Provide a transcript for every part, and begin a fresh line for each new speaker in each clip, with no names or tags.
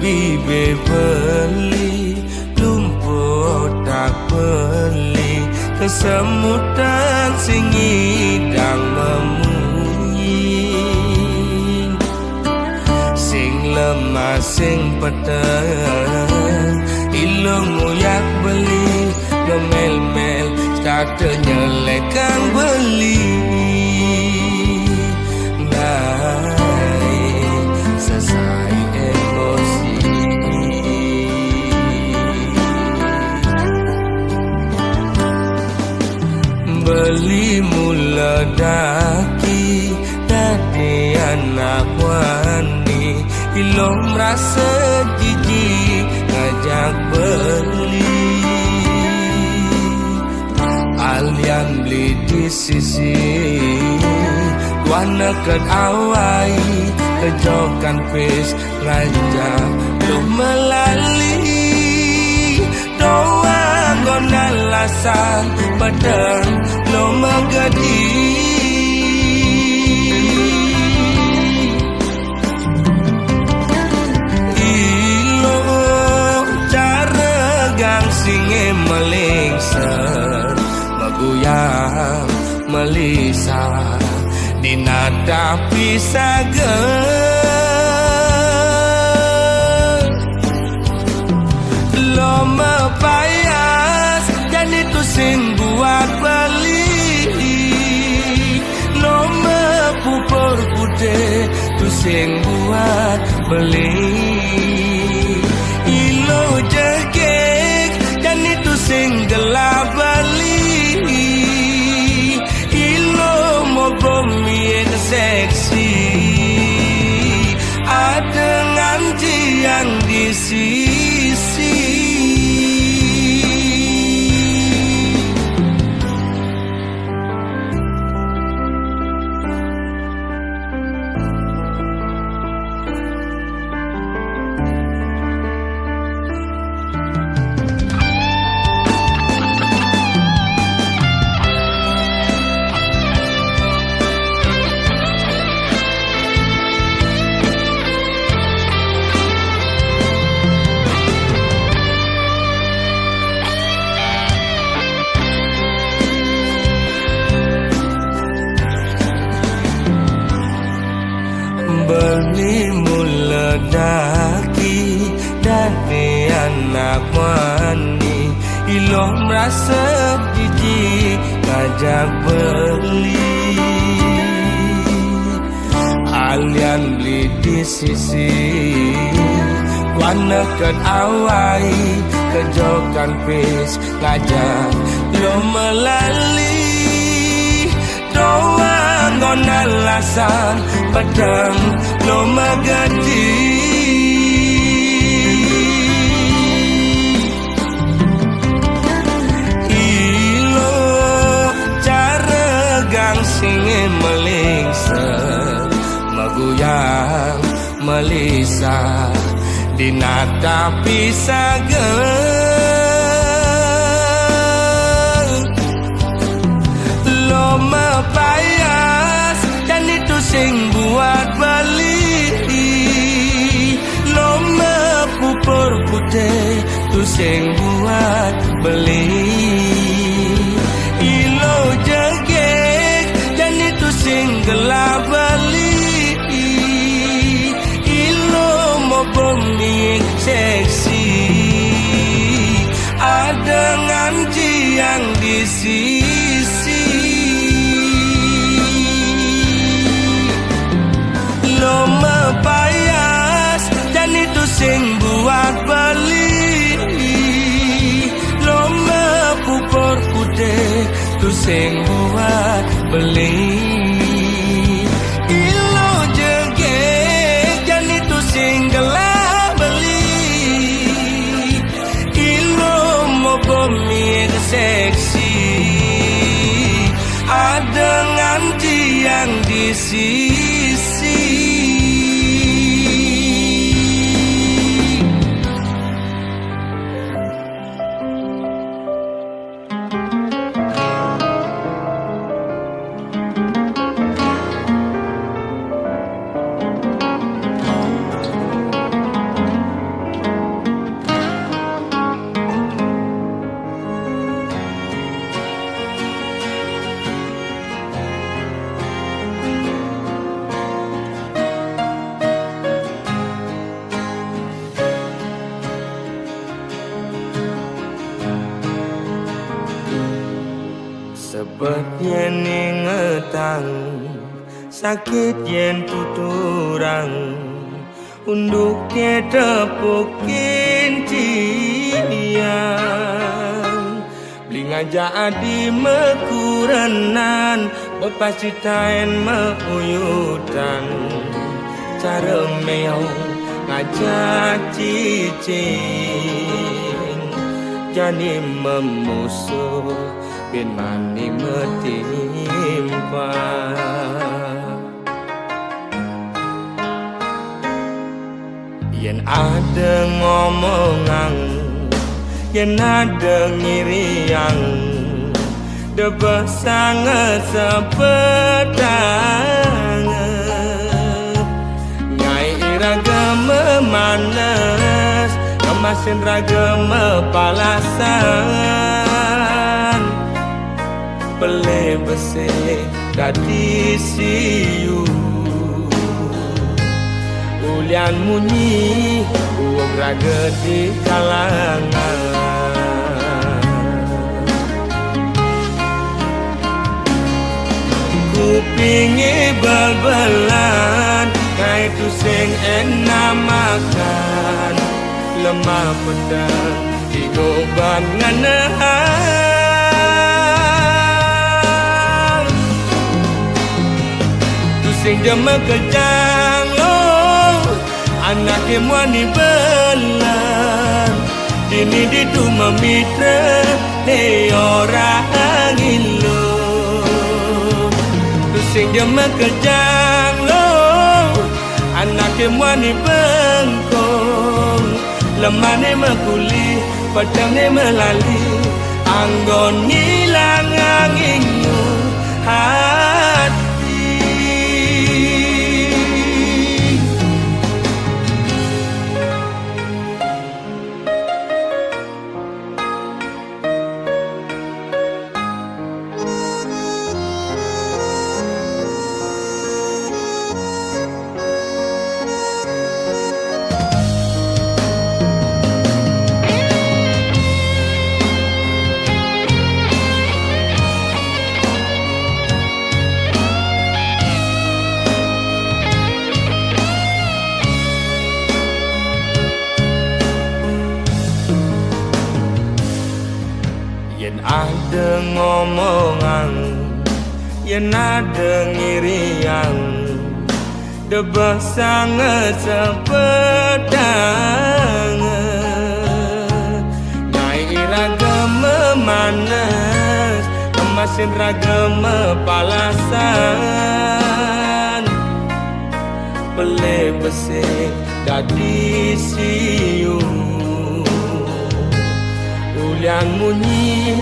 bibe beli lumpuh tak beli kesemutan sing ngidang memunyi sing lemah sing peteng ilung nguyak beli ngemel-mel kata nyelekang beli selesai emosi beli mula daki dadi anak wani ilong merasa jijik ngajak beli alian beli di sisi wana ket awai kejokan pes raja lu melali doang gonal lasan pedang lo megadi ilo cara gang singe melingser meguyang melisa dinada pisaga lo mepayas dan itu sing buat beli lo mepupur putih itu sing buat beli ilo jegek dan itu sing gelap beli bumi yang seksi ada nganti yang di sisi beli mula daki dadi anak wani ilo merasa jijik ngajak beli alian beli di sisi wana ket awai kejokan pes ngajak lo melali doang gonal lasan pedang lo megadi ilo cara gang singe melingser meguyang melisa dinada pisaga lo mepayas dan itu sing buat beli lo mepupur putih itu sing buat beli ilo jegek dan itu sing gelap beli ilo mau bumi seksi ada nganti yang di sisi lo mepayas dan itu sing buat beli lo mepupur putih itu sing buat beli ilo jegek dan itu sing gelap beli ilo mau bumi seksi ada nganti yang di sisi Bet yen ingetang sakit yen tuturang unduk tepukin ciang beli ngajak adi mekurenan bepasitain meuyutan cara meong ngajak cicing jadi memusuh bin mani metimpa yen ada ngomongan yen ada ngiriang debah sangat sepedang ngai iraga memanas kemasin raga mepalasan pele bese dadi siu ulian munyi uang raga di kalangan kupingi bal-balan kai tu sing enak makan lemah pedang digoban nganahan tu sing jema kejang lo anak kemwani belan dini ditu memitra ne orang ilu tu sing jema kejang lo anak kemwani bengkong lemah ne mekuli pedang ne melali anggon ngilang anginmu hati ada ngomongan yen ada ngiriang debah sangat sepedang ngai raga memanas kemasin raga mepalasan pele bese dadi siu ulian munyi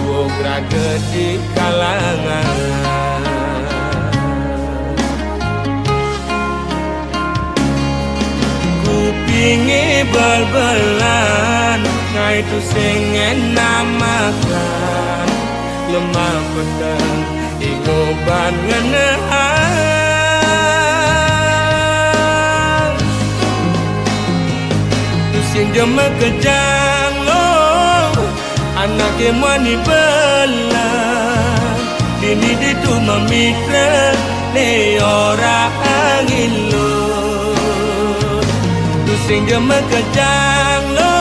uog raga di kalangan kupingi bal-balan ngai tu sing enak makan lemah pedang digoban nganahan tu sing jema kejang lo anak kemwani belan dini ditu memitra ne orang ilu tu sing jema kejang lo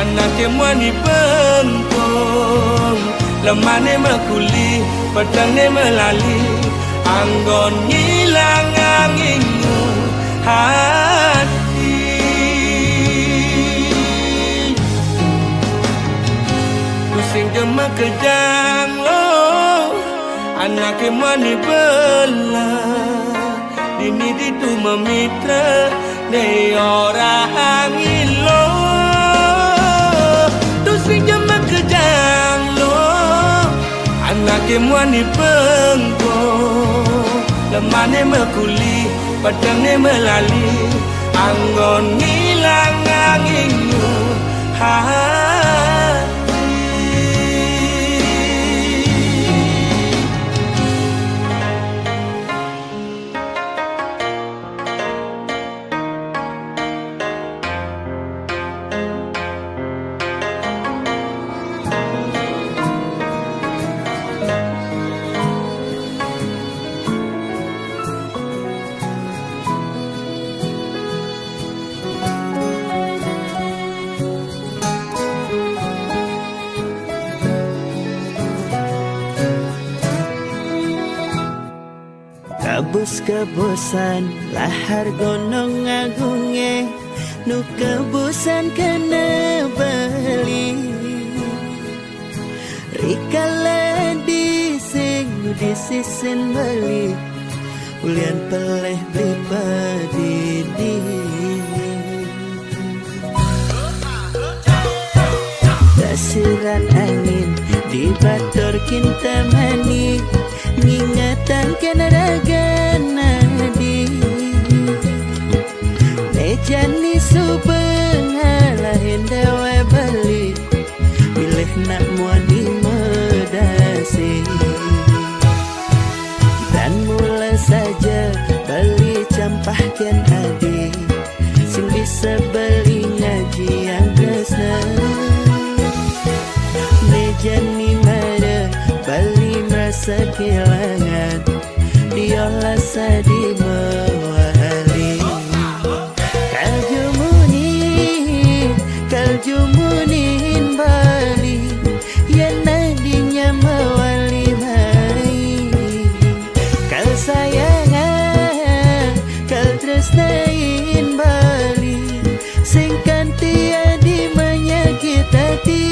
anak kemwani bengkong lemah ne mekuli pedang ne melali anggon ngilang anginmu hati sing jema kejang lo anak kemwani belan dini ditu memitra ne orang ilu tu sing jema kejang lo anak kemwani bengkong lemah ne mekuli pedang ne melali anggon ngilang anginmu
Kabus kebosan lahar gunung agunge nu kebusan kena beli rikala dising disisin beli ulian peleh pribadi dasiran angin di bator kinta mani ngingatan kena raga nadi mejani subeng halahin dewa bali milih nak muani medasi dan mula saja beli campahkan adi sing bisa beli ngaji yang kesna mejani mada bali merasa kehilangan diolah sadi mewali kaljumunin bali yang nadinya mewali mai kal sayangan kal tresnain bali sing kanti adi menyakit hati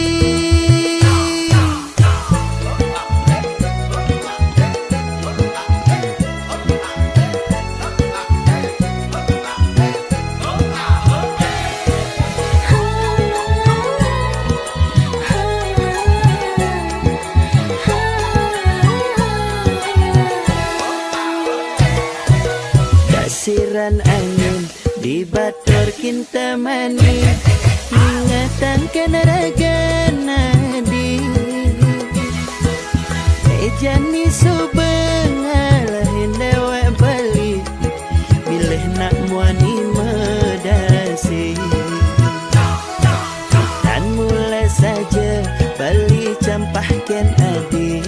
dasiran angin di bator kinta mani ingatan kena raga nadi mejani subeng halahin dewa bali milih nak muani medasi dan mula saja bali campahkan adi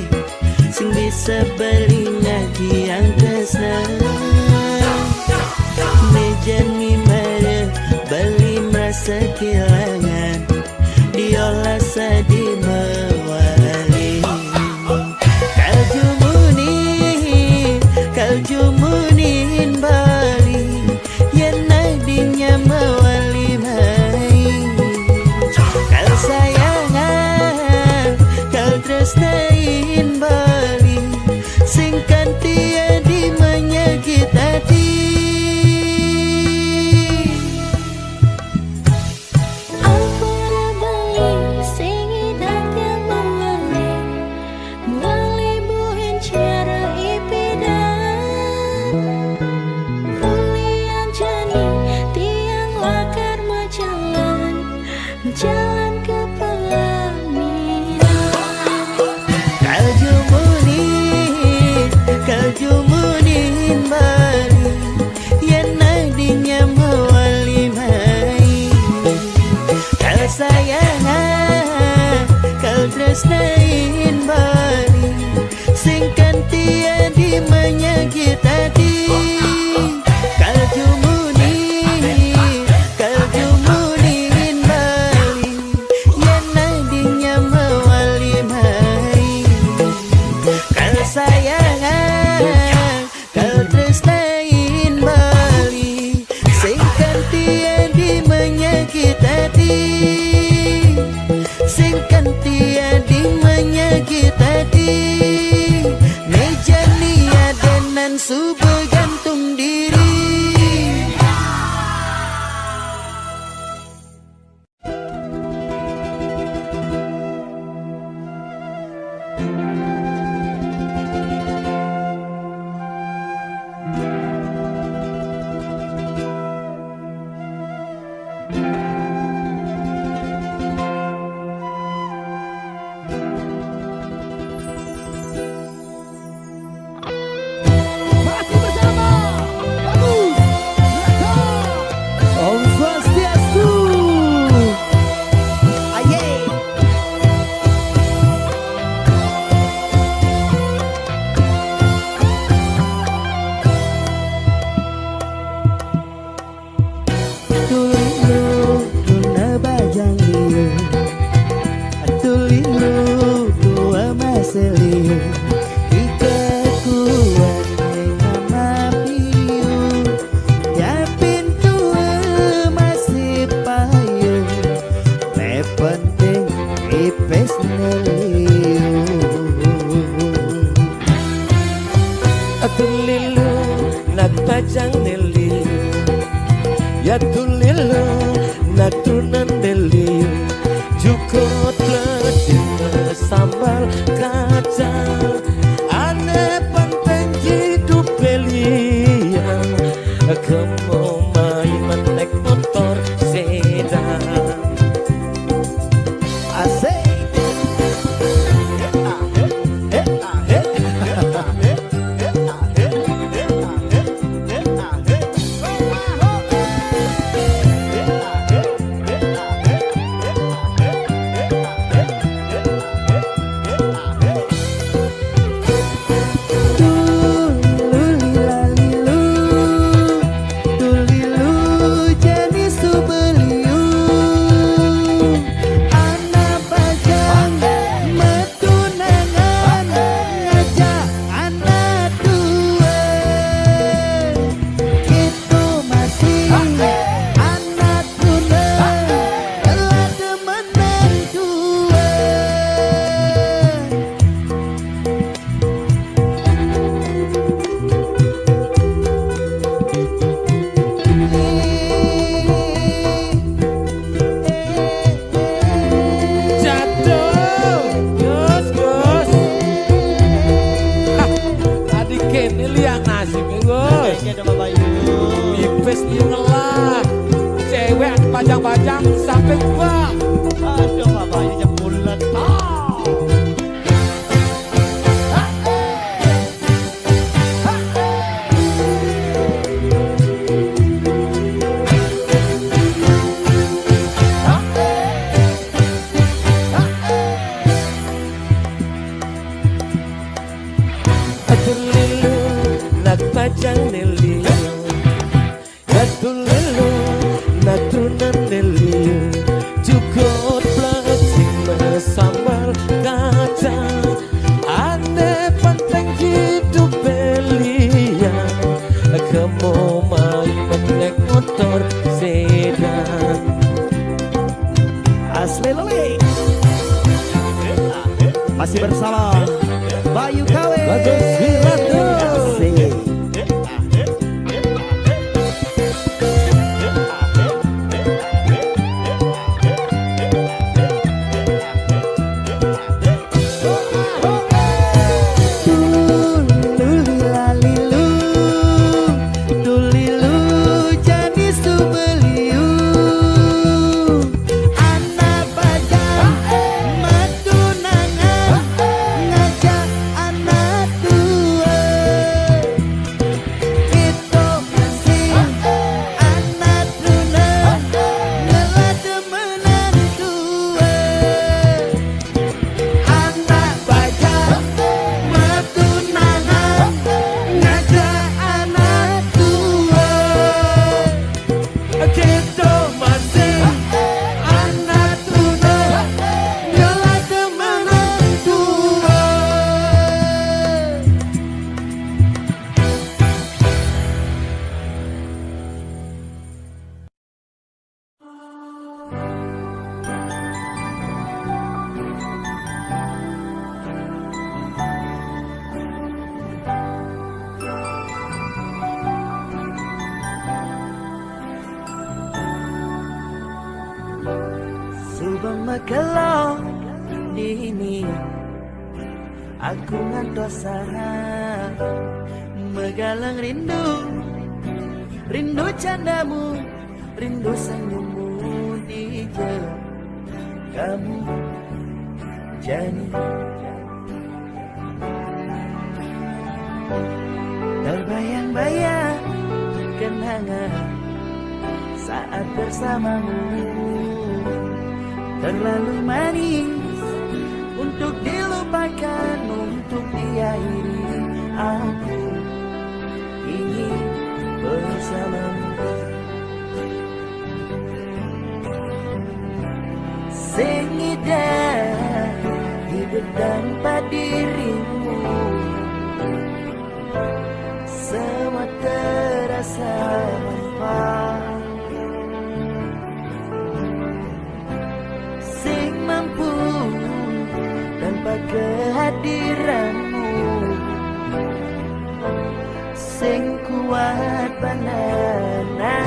sing bisa beli ngaji yang kesna mejani mada bali merasa kehilangan diolah sadi mewali kaljumunin bali yang nadinya mewali mai kal sayangan kal tresnain bali sing kanti adi menyakit hati jalan ke pelaminan kaljumunin bali yang nadinya mewali mai kal sayangan kal tresnain bali sing kanti adi menyakit hati sing kanti adi menyakit hati mejani adenan subuh gantung diri
Masih bersama
nak pajang neli ya tulilu nak tunan neli jukut ledin sambal kacang ane penting hidup belian kemo main menek motor sedan asik. Bajang-bajang sampai tua. Aduh, babayunya bulat. Atulilu nak bajang neli, atulilu nak tunan neli jukut plastik sambal kacang ane penting hidup belian kemo main menek motor sedan asli lele masih bersama Bayu KW Bagus Wiratu
Subang Magelang dini aku ngantosa megalang rindu rindu candamu rindu senyummu di kamu Jani terbayang-bayang kenangan saat bersamamu terlalu manis untuk dilupakan, untuk diakhiri. Aku ingin bersamamu. Sengidang hidup tanpa dirimu, semua terasa hampa. Mampu tanpa kehadiranmu, sing kuat banana.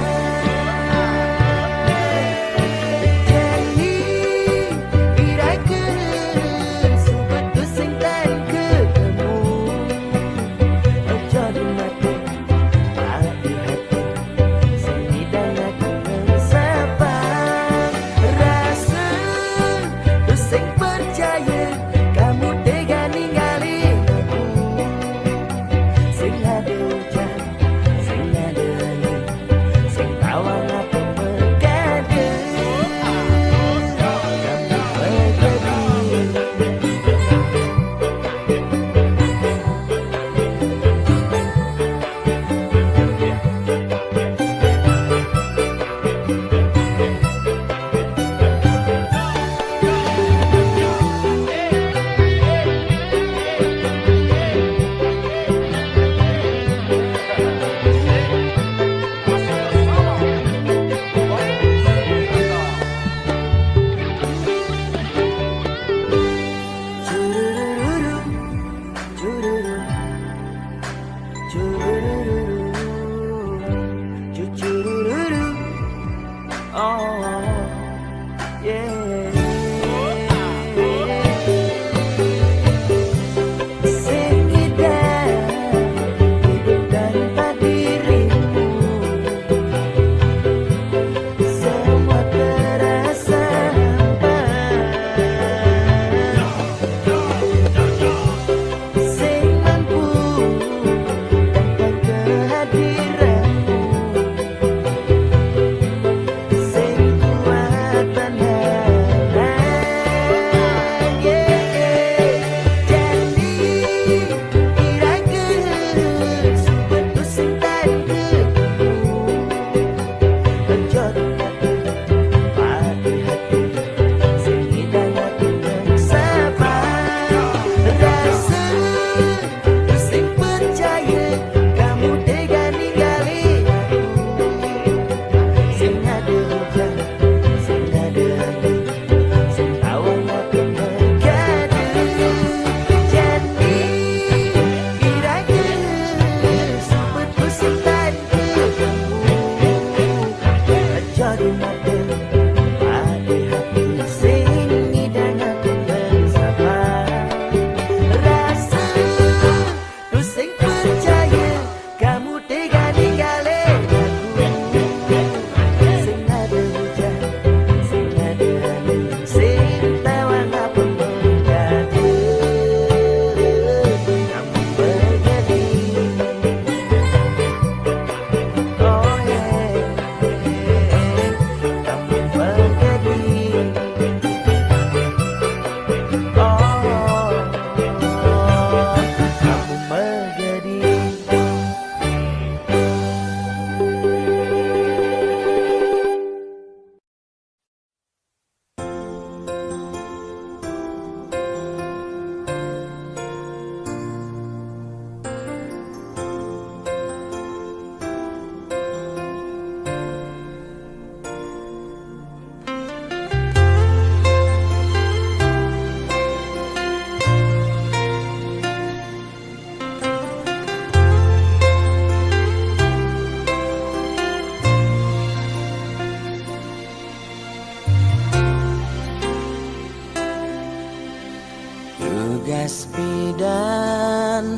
Tugas bidan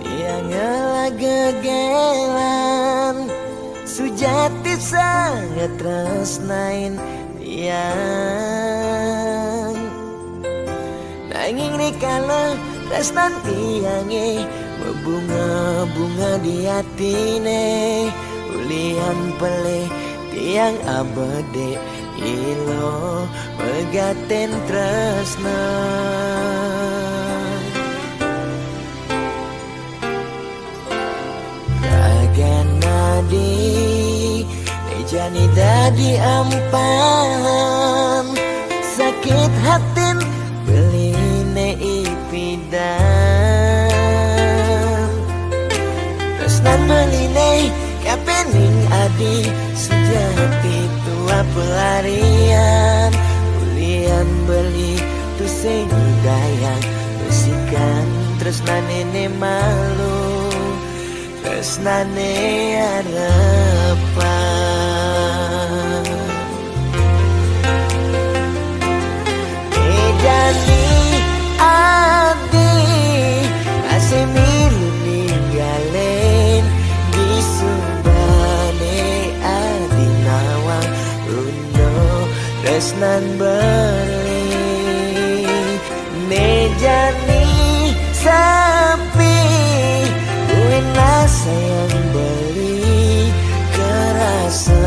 tiang gegelan sujati sangat tresnain tiang nanging rikala tresnan tiange berbunga-bunga di hatine ulian pelih tiang abade ilo megaten tresna Nadi jani dadi ampahan sakit hatin beline ipidan tresnan beline kapening adi sejati tua pelarian ulian beli tu sing dayang usikan tresnan ini malu
tresnane arepan. Jadi adi masih milu ninggalin di subane adi nawang uno tresnan beli nejani sapi kuena sayang beli kerasa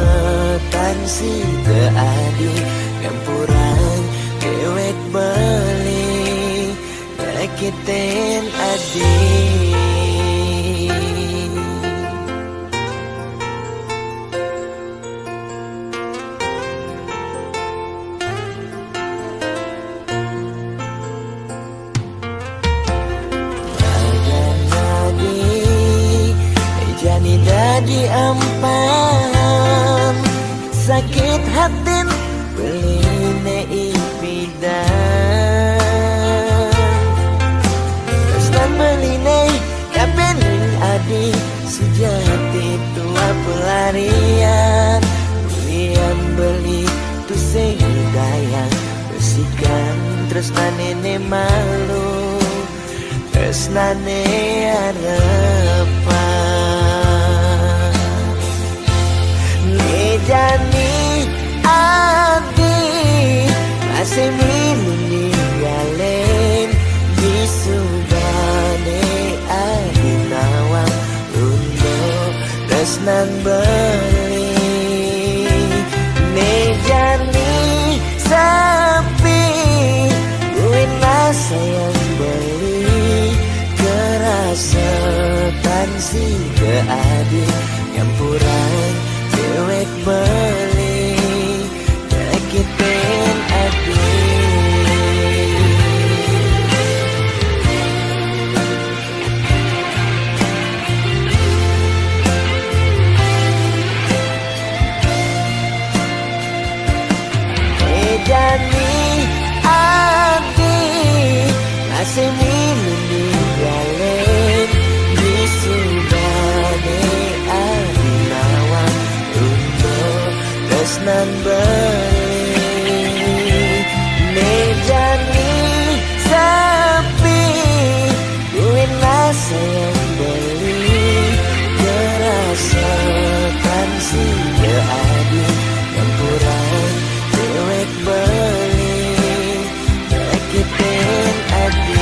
tansi keadi campuran dewek beli nyakitin adi. Jani dadi ampan sakit hatin beline ipidan tresnan beline kapening adi sejati tua pelarian bulian beli tu sehidayah besikan tresnan ini malu tresnane arepan. Nejani adi masih milu ninggalin di subane adi nawang uno tresnan beli nejani sapi kuena sayang beli kerasa tansi keadi campuran dewek beli nyakitin adi. Jani adi masih milu ninggalin di subane adi nawang uno tresnan beli nejani sapi kuena sayang beli kerasa tansi keadi campuran dewek beli nyakitin adi.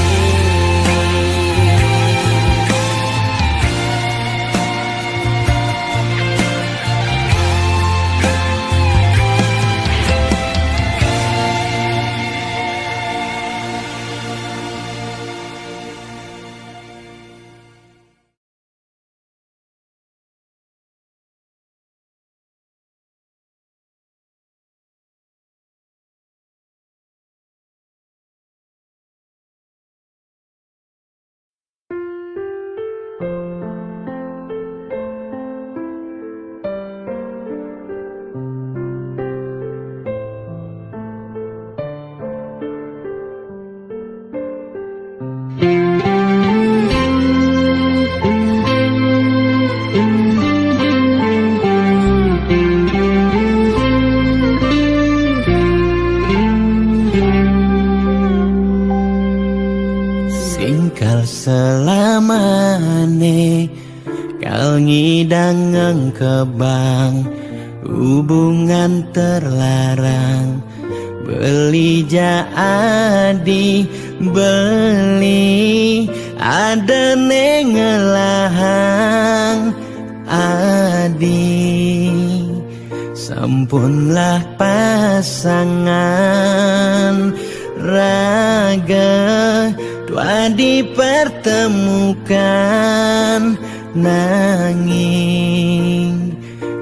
Singkal selamane kal ngidang ngengkebang hubungan terlarang beli jadi beli ada nengelahang adi sampunlah pasangan raga tua dipertemukan nanging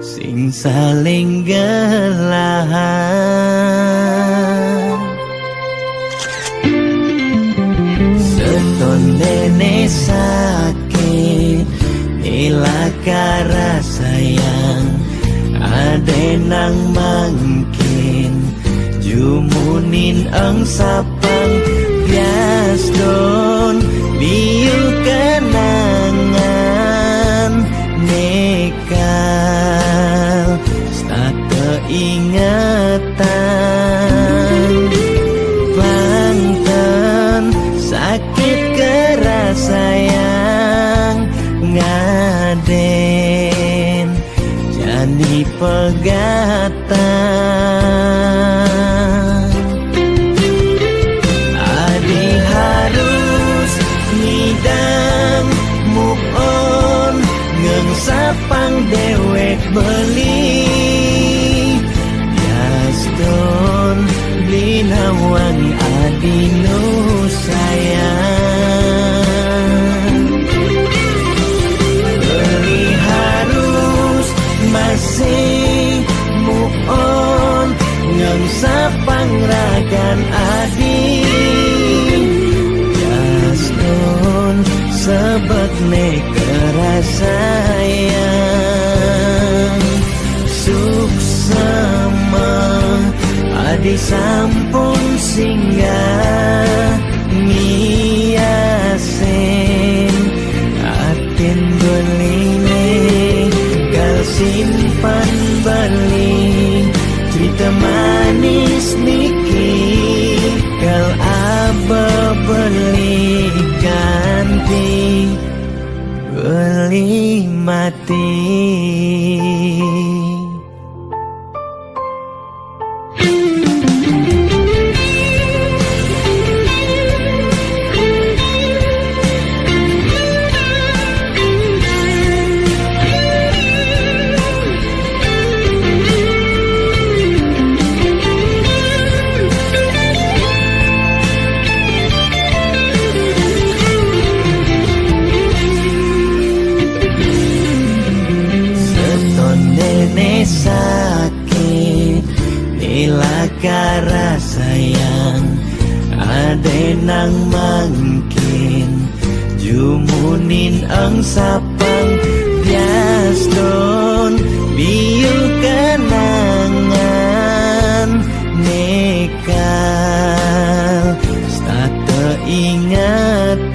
sing saling gelahan setondene sakit ilaka sayang adenang mangkin jumunin ang sapang bias don biu kenangan
pegatan. Adi harus ngidam move on, ngengsapang dewek beli Yaston binawangi adi nu sayang. Beli harus masih move on, ngengsapang ragan adi Yaston sebet kerasayang. Suksema adi sampun singgah miasen atin beline gal simpan beli cerita manis niki gal aba beli ganti beli mati. Sakit nilakara sayang ade nang mangkin jumunin ang sapang Yaston biu kenangan nekal stata ingatan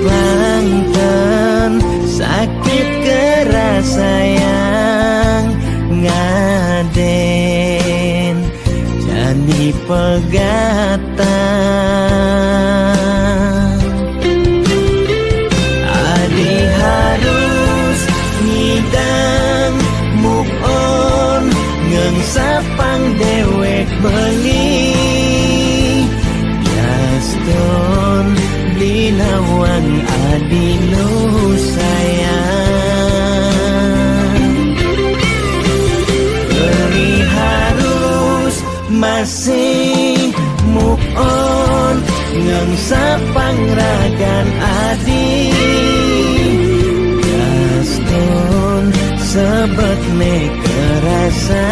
bangtan sakit kerasayang ngaden jani pegatan. Adi harus ngidam move on, ngengsapang dewek beli Yaston binawan adi nu sayang. Beli harus masih move on, ngengsapang ragan adi Yaston sebet kerasayang.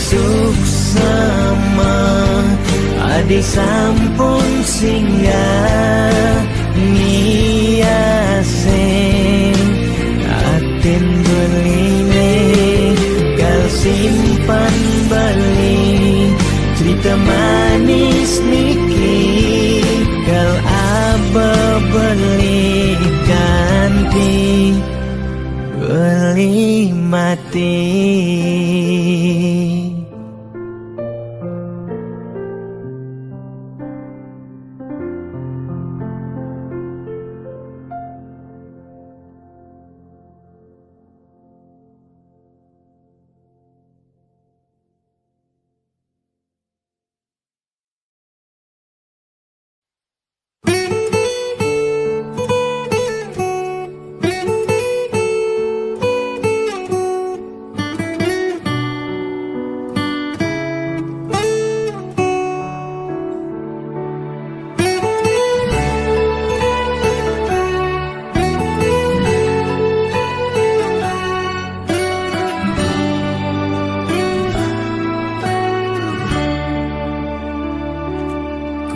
Suksema adi sampun singgah miasen atin beline gal simpan beli cerita manis niki gal aba beli ganti beli mati.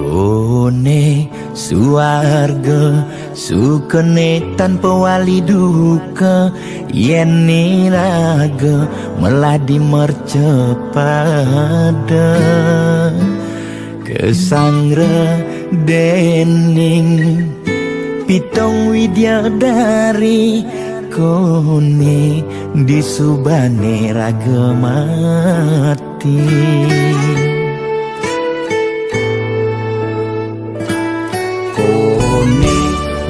Kone suarga sukene tanpa wali duka yen niraga meladi mercepada kesangra dening pitong widyadari kone disubane raga mati.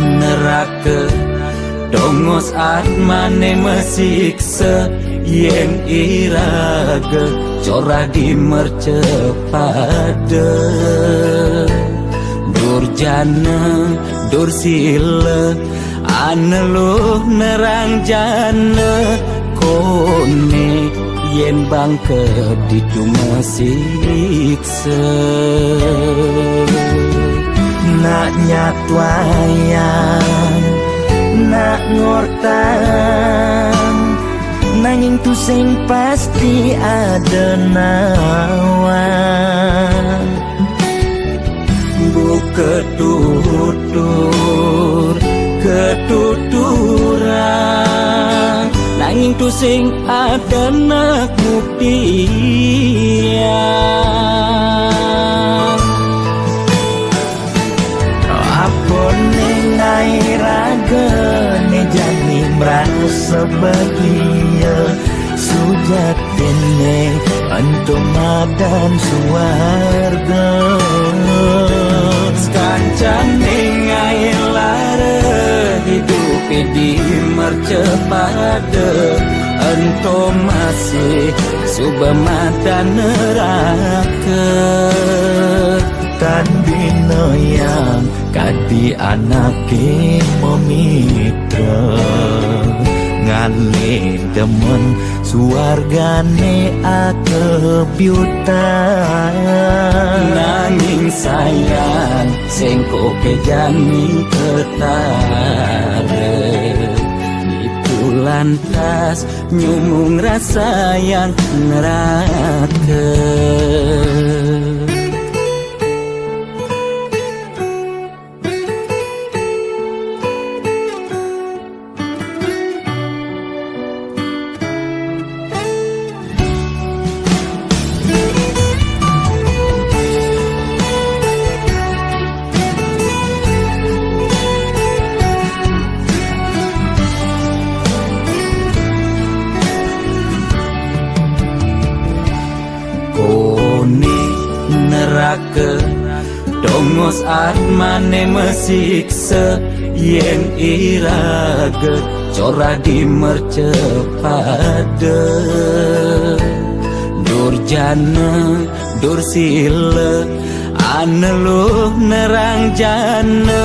Neraka dongos atmane mesiksa yen iraga corah di mercepada durjana dursila aneluh nerang jana kone yen bangke ditu mesiksa nak nyatwayang nak ngortang nanging tu sing pasti ada nawan buka tutur ketuturan nanging tu sing ada nak buktian apa nengai raga ne jani merasa bahagia sujatine antum madan suarga skancan nengai lara hidup di mercepada antum masih subamadan neraka tan bina yang kadi anake memitra ngale demen suargane akebyutan nanging sayang sengko kejani ketara itu lantas nyumung rasa yang neraka dongos atmane mesiksa yen iraga corah di mercepada durjana dursila aneluh nerang jana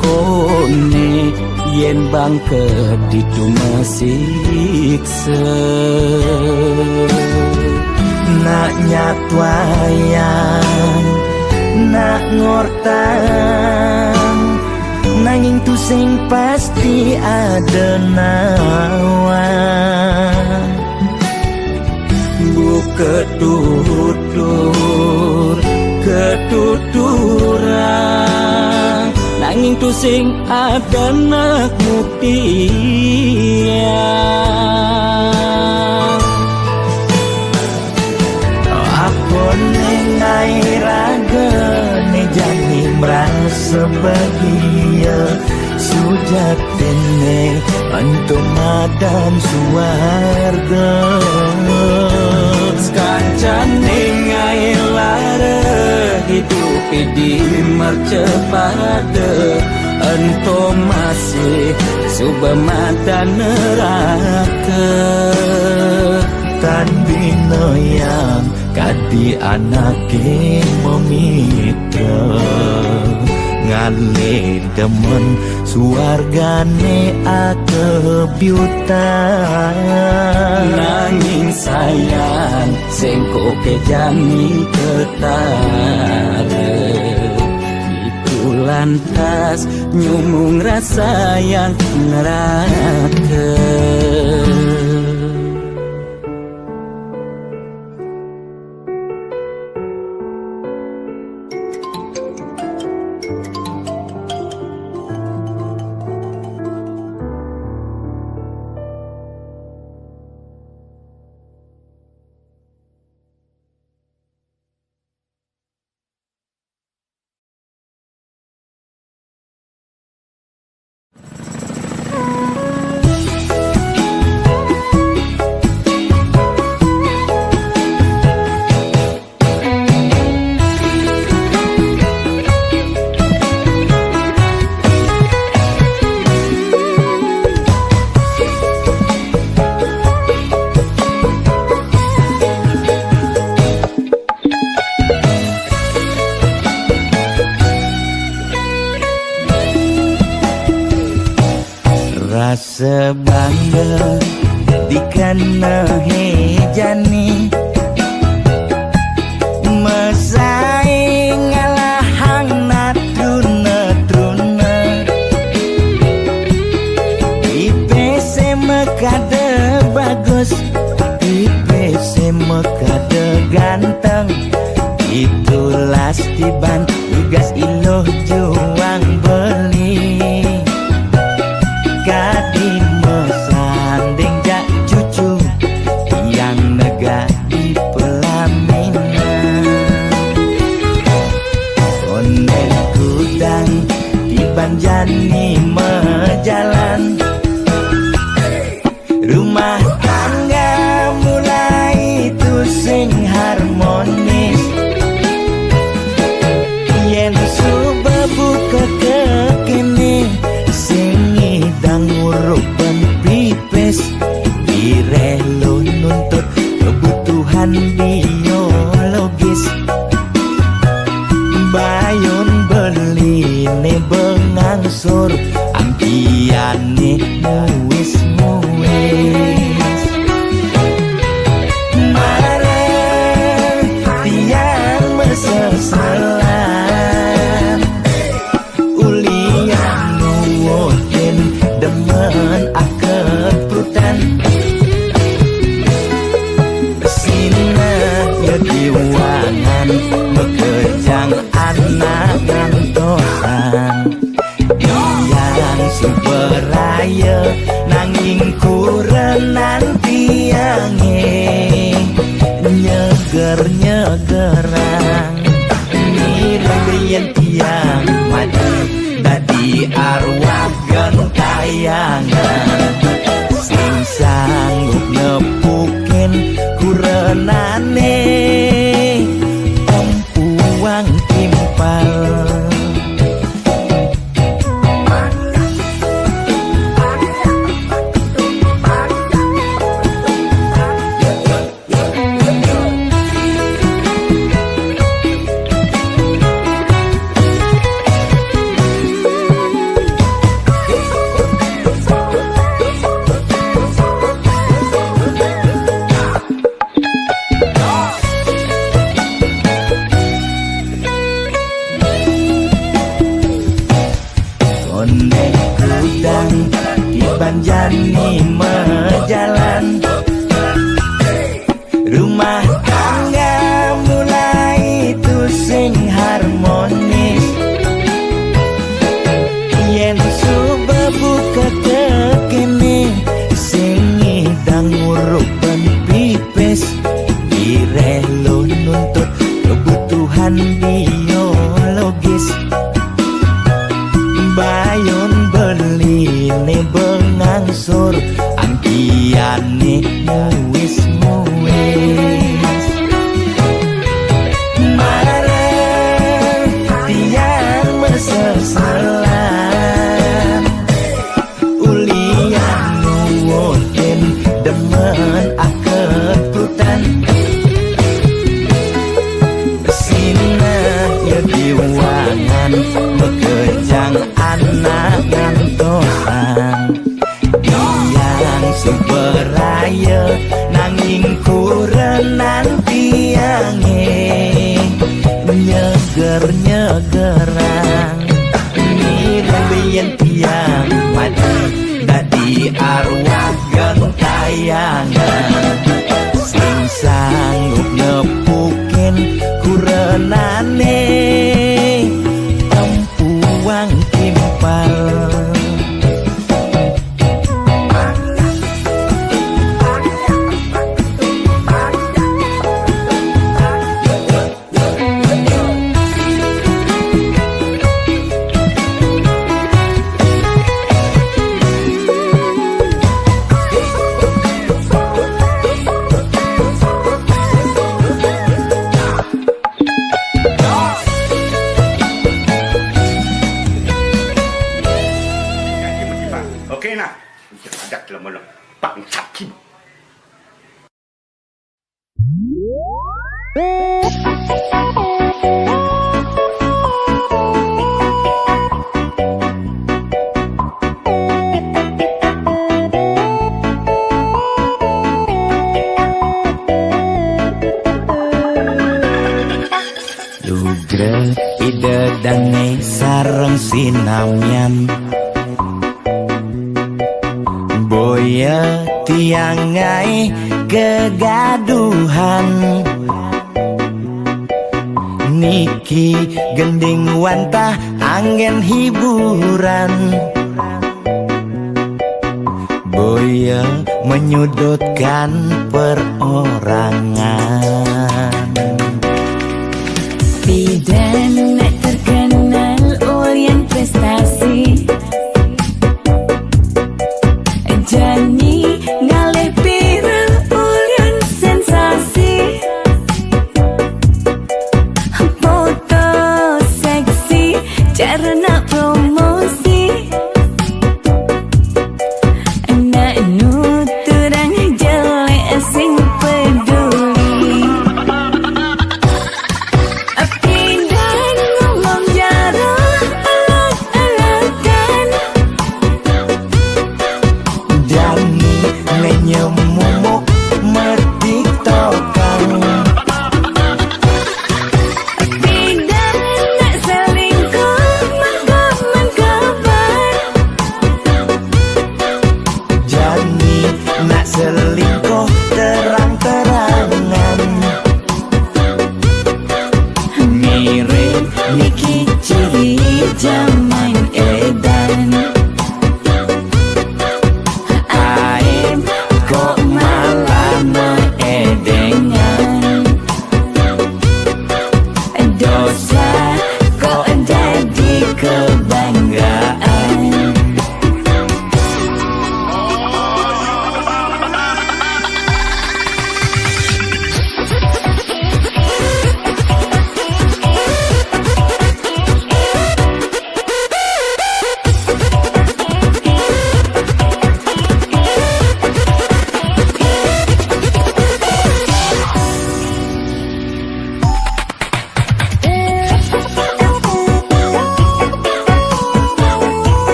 kone yen bangke ditu mesiksa nak nyatwayang nak ngortang nanging tu sing pasti ada nawan buka tutur ketuturan nanging tu sing ada nak buktian apa nengai raga ne jani merasa bahagia sujatine antum madan suarga skancan nengai lara hidup di mercepada antum masih subamadan neraka tan bina yang kadi anake memitra ngale demen suargane akebyutan nanging sayang sengko kejani ketara itu lantas nyumung rasa yang neraka Rasa bangga dikana hejani Mesaing ngalahang natruna-truna IPC mekade bagus IPC mekade ganteng Itulah tiban tugas iloh juang beli Kadi mesanding jak cucu yang nega di pelaminan Onden kudang di banjani mejalan Rumah tangga mulai tusing harmonis Yen subebu kekekene sing idang ngurupan pipes direlo nuntut kebutuhan biologis Bayon beli ne bengangsur angkiane muwis-muwis Mareng tiang meseselan Ulian nuwuhin demen akep prutan Sina ngediwangan bekejang anak ngantosan Yang superaya nanging kurenan tiange Nyeger-nyegerang Nirembian tiang mati Dadi arwah gentayangan Sing sanggup nepukin kurenane Empuang timpal Ondek kudang di banjani mejalan Rumah tangga mulai tusing harmonis Yen subebu kekekene sing idang ngurupan pipes direlo nuntut kebutuhan biologis Bayon beli ne bengangsur angkiane muwis-muwis Mareng tiang meseselan Ulian nuwuhin demen akep prutan Sina ngediwangan bekejang anak ngantosan Yang superaya nanging kurenan tiange Nyeger-nyegerang Nirembian tiang mati Dadi arwah gentayangan Sing sanggup nepukin kurenane Empuang timpal ide dange sareng sinamyan boya tiangai kegaduhan niki gending wantah angin hiburan boya menyudutkan perorangan.
Bidan terkenal ulyan prestasi Jani ngalepir ulyan sensasi foto seksi carana promosi anak nuturang jelek sing peduli pindah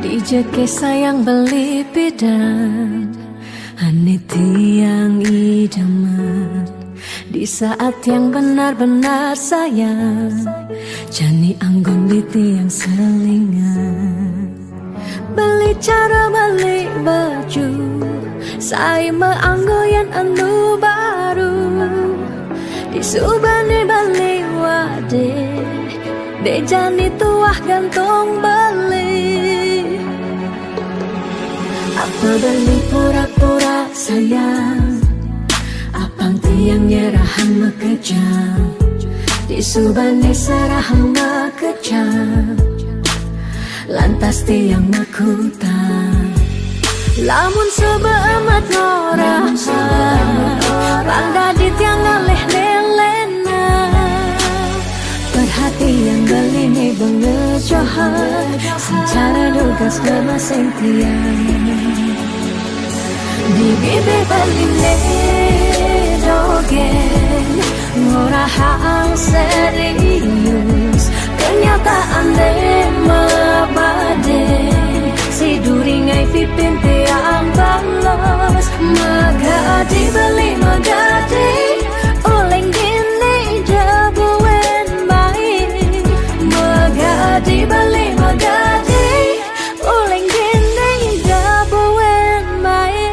Dijeke sayang beli bidan Ane tiang idaman di saat yang benar-benar sayang Jani anggon di tiang selingan Beli cara beli baju Saya meanggoyan anu baru Disubani beli wade De jani tuah gantung beli Apa beli pura-pura sayang Apang tiang nyerahan mekejam Disubani serahan mekejam Lantas tiang makutan Lamun sebeemat ngorah Rangga di tiang ngalih nelena Perhatian beli nih bengejohan Secara dugas gemaseng tiang Di bibir beli dogen ngorahang serius kenyataan deh mabade si duringai pipin tiang balos magadi beli magadi oleng gini jabuen baik magadi beli magadi oleng gini jabuen baik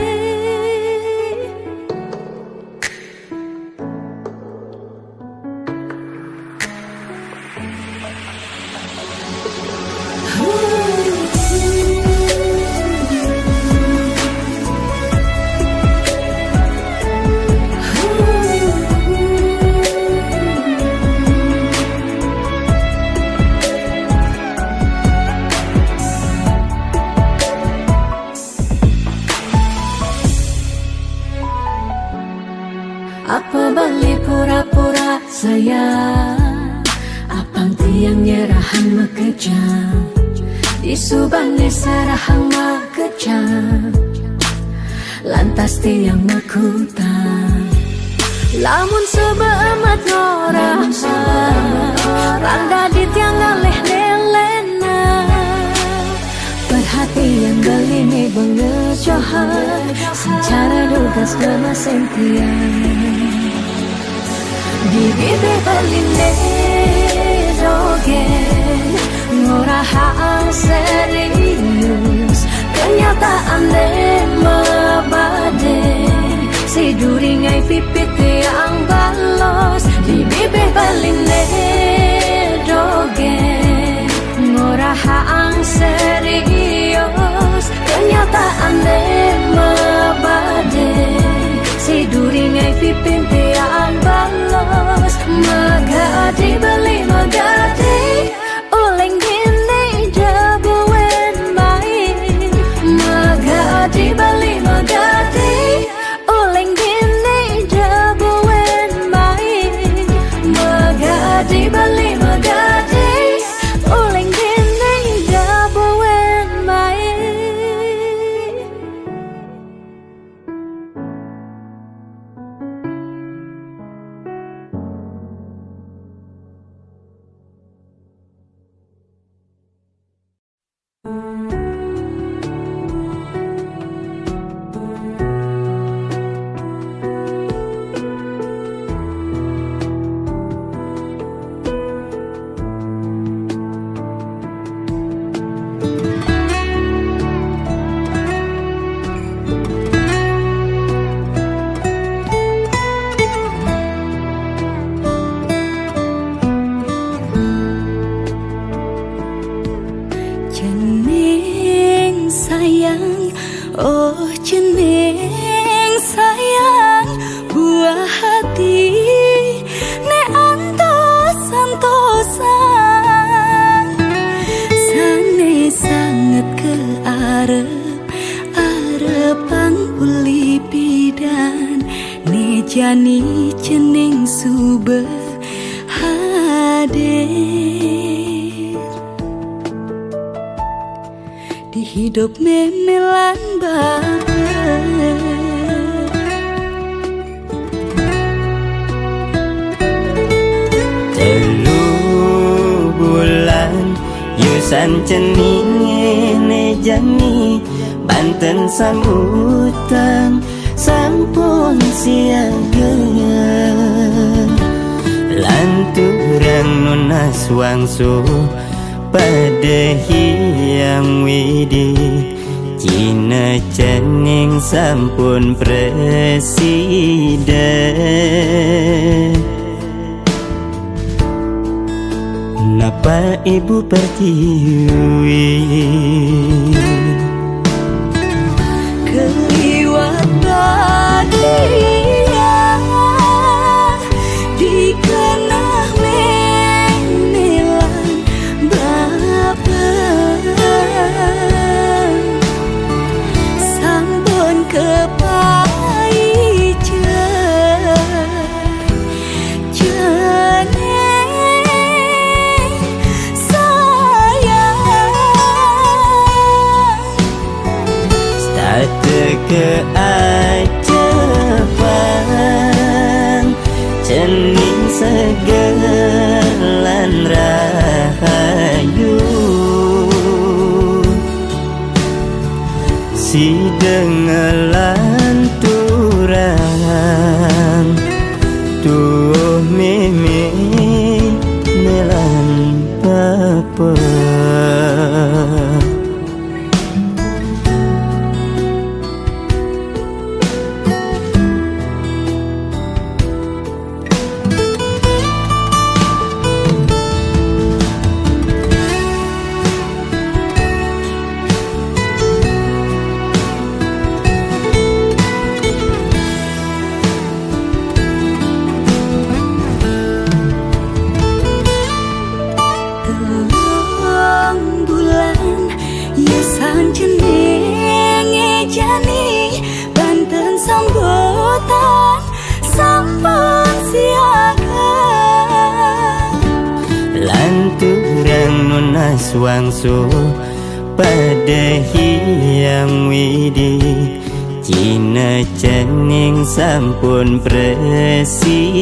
Apa beli pura-pura sayang Apang tiang nyerahan mekejam Disubani serahan mekejam Lantas tiang makutan Lamun sebeemat ngorah Rangga di tiang ngalih nelena Perhatian beli nih bengejohan Secara dugas gemaseng tiang Di bibir beli dogen ngorahang serius kenyataan deh mabade si duringai pipit tiang balos di bibir beli dogen ngorahang serius kenyataan deh mabade si duringai pipin tiang balos magadi beli magadi oleng gini jabuen baik magadi beli magadi oleng gini jabuen baik magadi beli magadi oleng gini jabuen baik
Jani cening sube hadir di hidup memelan baper
Telu bulan Yusan ceningene jani Banten sambutan sampun siaga Lanturang nunas wangsu pada hiang widi Cina cening sampun presiden Napa ibu pertiwi
Keliwat badia dikenah menilan bapak sampun kepaijan jeneng sayang keajaban cening segelan rahayu si dengelan turang tuh mimi nelan papa Banten sambutan sampun siaga Lanturang nunas wangsu pada hiang widi Cina cening sampun presiden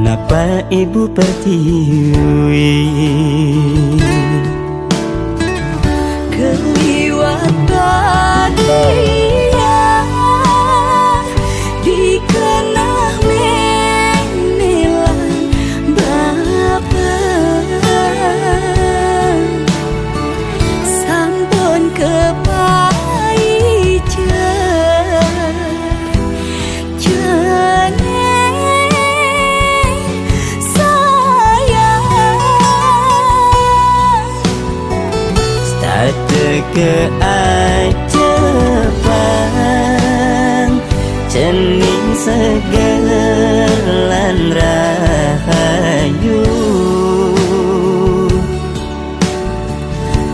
Napa ibu pertiwi Keliwat badia dikenah menilan bapak sampun kepaijan jeneng keajaban cening segelan rahayu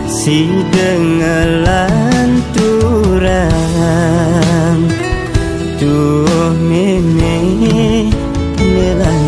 si dengelan turang tuh mimi nelan